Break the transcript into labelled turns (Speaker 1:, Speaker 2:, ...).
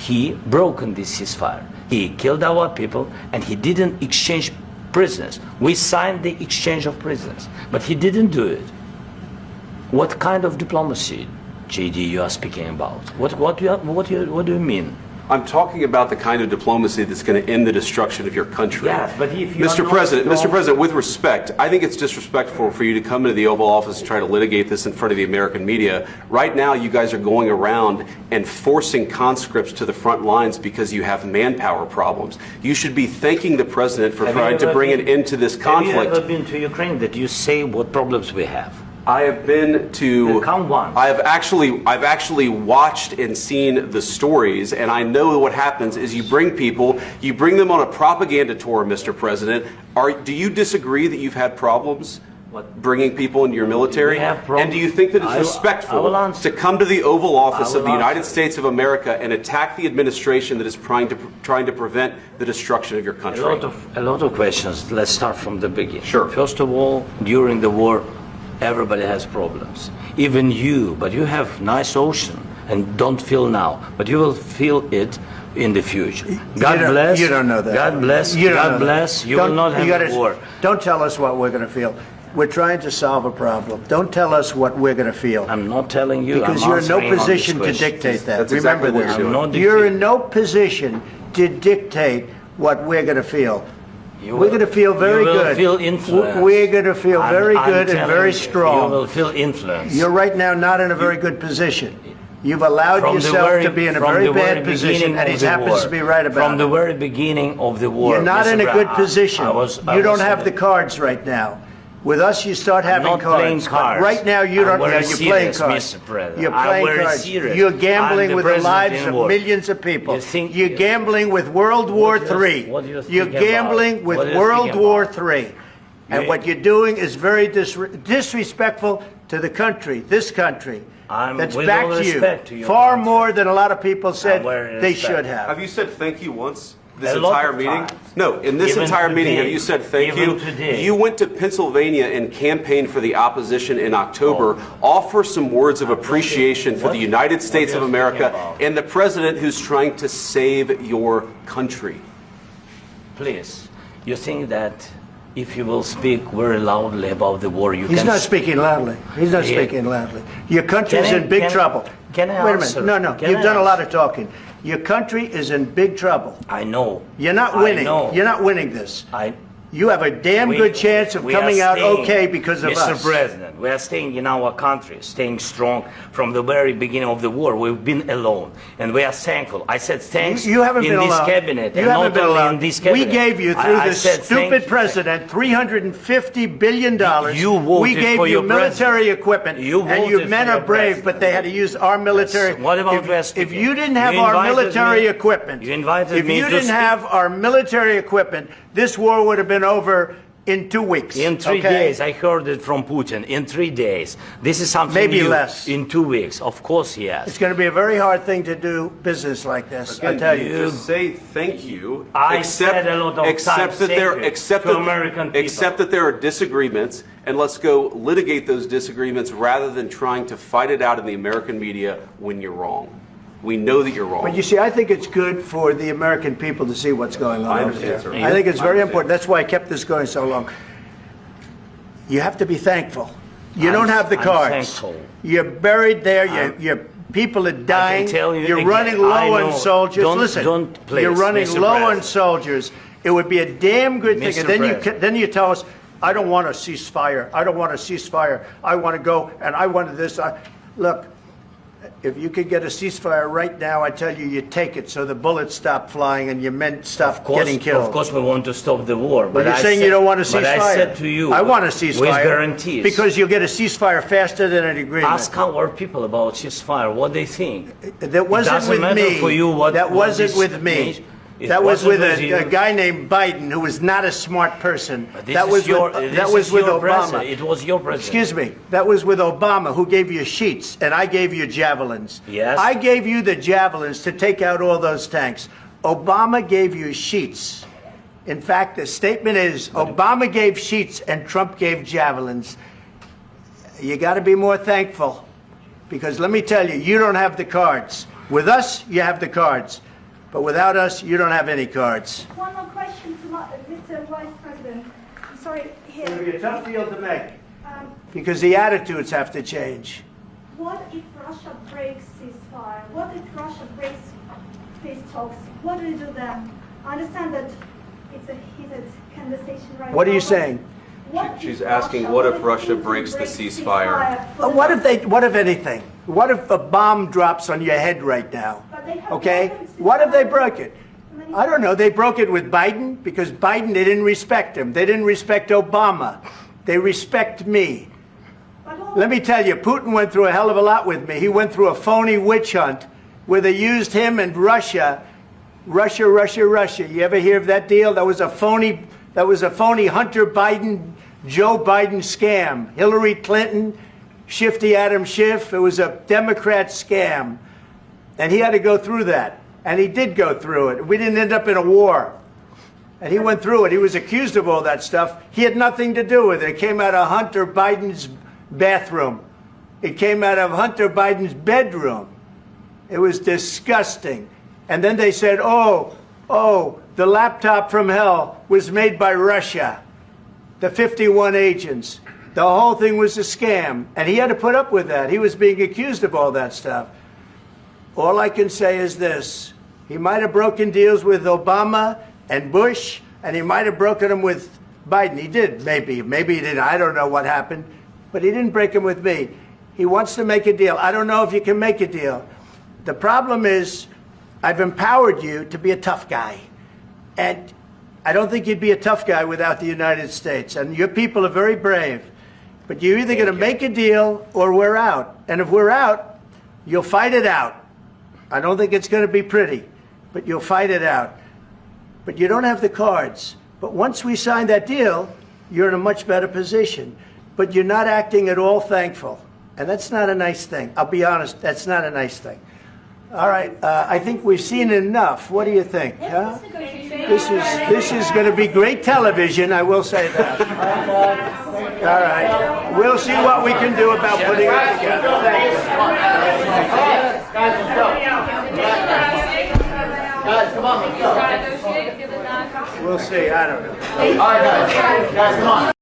Speaker 1: he broken this ceasefire. He killed our people, and he didn't exchange prisoners. We signed the exchange of prisoners, but he didn't do it. What kind of diplomacy, JD, you are speaking about? What do you mean?
Speaker 2: I'm talking about the kind of diplomacy that's going to end the destruction of your country.
Speaker 1: Yes, but if you
Speaker 2: Mr. President, with respect, I think it's disrespectful for you to come into the Oval Office and try to litigate this in front of the American media. Right now, you guys are going around and forcing conscripts to the front lines because you have manpower problems. You should be thanking the President for trying to bring an end to this conflict.
Speaker 1: Have you ever been to Ukraine that you say what problems we have?
Speaker 2: I have been to.
Speaker 1: Count one.
Speaker 2: I've actually watched and seen the stories, and I know what happens is you bring people, you bring them on a propaganda tour, Mr. President. Do you disagree that you've had problems bringing people into your military? And do you think that it's respectful to come to the Oval Office of the United States of America and attack the administration that is trying to prevent the destruction of your country?
Speaker 1: A lot of questions. Let's start from the beginning.
Speaker 2: Sure.
Speaker 1: First of all, during the war, everybody has problems, even you, but you have nice ocean and don't feel now, but you will feel it in the future. God bless.
Speaker 3: You don't know that.
Speaker 1: God bless. God bless. You will not have a war.
Speaker 3: Don't tell us what we're going to feel. We're trying to solve a problem. Don't tell us what we're going to feel.
Speaker 1: I'm not telling you.
Speaker 3: Because you're in no position to dictate that. Remember this. You're in no position to dictate what we're going to feel. We're going to feel very good.
Speaker 1: Feel influence.
Speaker 3: We're going to feel very good and very strong.
Speaker 1: You will feel influence.
Speaker 3: You're right now not in a very good position. You've allowed yourself to be in a very bad position, and he happens to be right about it.
Speaker 1: From the very beginning of the war.
Speaker 3: You're not in a good position. You don't have the cards right now. With us, you start having cards. But right now, you don't. You're playing cards. You're playing cards. You're gambling with the lives of millions of people. You're gambling with World War III. You're gambling with World War III. And what you're doing is very disrespectful to the country, this country. That's backed you far more than a lot of people said they should have.
Speaker 2: Have you said thank you once? This entire meeting? No, in this entire meeting, have you said thank you? You went to Pennsylvania and campaigned for the opposition in October. Offer some words of appreciation for the United States of America and the president who's trying to save your country.
Speaker 1: Please, you think that if you will speak very loudly about the war,
Speaker 3: He's not speaking loudly. He's not speaking loudly. Your country is in big trouble. Wait a minute. No. You've done a lot of talking. Your country is in big trouble.
Speaker 1: I know.
Speaker 3: You're not winning. You're not winning this. You have a damn good chance of coming out okay because of us.
Speaker 1: Mr. President, we are staying in our country, staying strong from the very beginning of the war. We've been alone, and we are thankful. I said thanks
Speaker 3: you haven't
Speaker 1: in
Speaker 3: been
Speaker 1: this
Speaker 3: alone.
Speaker 1: cabinet,
Speaker 3: you
Speaker 1: and
Speaker 3: haven't
Speaker 1: not
Speaker 3: been
Speaker 1: only
Speaker 3: alone.
Speaker 1: in this cabinet.
Speaker 3: We gave you, through this stupid president, $350 billion.
Speaker 1: You voted
Speaker 3: we gave
Speaker 1: for
Speaker 3: you
Speaker 1: your
Speaker 3: military equipment, and you men are brave, but they had to use our military.
Speaker 1: Yes. What about
Speaker 3: if you didn't have our military equipment,
Speaker 1: if you
Speaker 3: didn't have our military equipment, this war would have been over in 2 weeks.
Speaker 1: In 3 days. I heard it from Putin. In 3 days. This is something
Speaker 3: maybe
Speaker 1: new.
Speaker 3: Less.
Speaker 1: In 2 weeks. Of course, yes.
Speaker 3: It's going to be a very hard thing to do business like this.
Speaker 2: Again,
Speaker 3: I tell you.
Speaker 2: Just say thank you.
Speaker 1: I said a lot of times
Speaker 2: that there are disagreements, and let's go litigate those disagreements rather than trying to fight it out in the American media when you're wrong. We know that you're wrong.
Speaker 3: But you see, I think it's good for the American people to see what's going on over there.
Speaker 2: Sir.
Speaker 3: I think it's very important. That's why I kept this going so long. You have to be thankful. You don't have the cards.
Speaker 1: Thankful.
Speaker 3: You're buried there. Your people are dying. You're running low on soldiers. Listen, you're running low on soldiers. It would be a damn good thing. And then you tell us, I don't want a ceasefire. I don't want a ceasefire. I want to go and I want this. Look. If you could get a ceasefire right now, I tell you, you take it so the bullets stop flying and your men stop getting killed.
Speaker 1: Of course, we want to stop the war.
Speaker 3: But you're saying you don't want a ceasefire.
Speaker 1: But I said to you,
Speaker 3: I want a ceasefire.
Speaker 1: With guarantees.
Speaker 3: Because you'll get a ceasefire faster than an agreement.
Speaker 1: Ask our people about ceasefire, what they think.
Speaker 3: That wasn't with me. That wasn't with me. That was with a guy named Biden, who was not a smart person. That was with Obama.
Speaker 1: It was your president.
Speaker 3: Excuse me. That was with Obama, who gave you sheets, and I gave you javelins.
Speaker 1: Yes.
Speaker 3: I gave you the javelins to take out all those tanks. Obama gave you sheets. In fact, the statement is Obama gave sheets and Trump gave javelins. You got to be more thankful, because let me tell you, you don't have the cards. With us, you have the cards. But without us, you don't have any cards.
Speaker 4: One more question to Mr. Vice President. I'm sorry, here.
Speaker 3: It's going to be a tough deal to make because the attitudes have to change.
Speaker 4: What if Russia breaks ceasefire? What if Russia breaks peace talks? What do you do then? I understand that it's a heated conversation right now.
Speaker 3: What are you saying?
Speaker 2: She's asking, what if Russia breaks the ceasefire?
Speaker 3: What if anything? What if a bomb drops on your head right now? Okay? What if they broke it? I don't know. They broke it with Biden because Biden, they didn't respect him. They didn't respect Obama. They respect me. Let me tell you, Putin went through a hell of a lot with me. He went through a phony witch hunt where they used him and Russia. Russia. You ever hear of that deal? That was a phony Hunter Biden, Joe Biden scam. Hillary Clinton, Shifty Adam Schiff. It was a Democrat scam. And he had to go through that. And he did go through it. We didn't end up in a war. And he went through it. He was accused of all that stuff. He had nothing to do with it. It came out of Hunter Biden's bathroom. It came out of Hunter Biden's bedroom. It was disgusting. And then they said, oh, the laptop from hell was made by Russia. The 51 agents. The whole thing was a scam. And he had to put up with that. He was being accused of all that stuff. All I can say is this. He might have broken deals with Obama and Bush, and he might have broken them with Biden. He did, maybe. Maybe he didn't. I don't know what happened. But he didn't break them with me. He wants to make a deal. I don't know if you can make a deal. The problem is I've empowered you to be a tough guy. And I don't think you'd be a tough guy without the United States. And your people are very brave. But you're either going to make a deal or we're out. And if we're out, you'll fight it out. I don't think it's going to be pretty, but you'll fight it out. But you don't have the cards. But once we sign that deal, you're in a much better position. But you're not acting at all thankful. And that's not a nice thing. I'll be honest, that's not a nice thing. All right, I think we've seen enough. What do you think? Huh? This is going to be great television, I will say that. All right. We'll see what we can do about putting it together.
Speaker 5: Guys, come on, let's go.
Speaker 3: We'll see. I don't know.
Speaker 5: All right, guys, come on.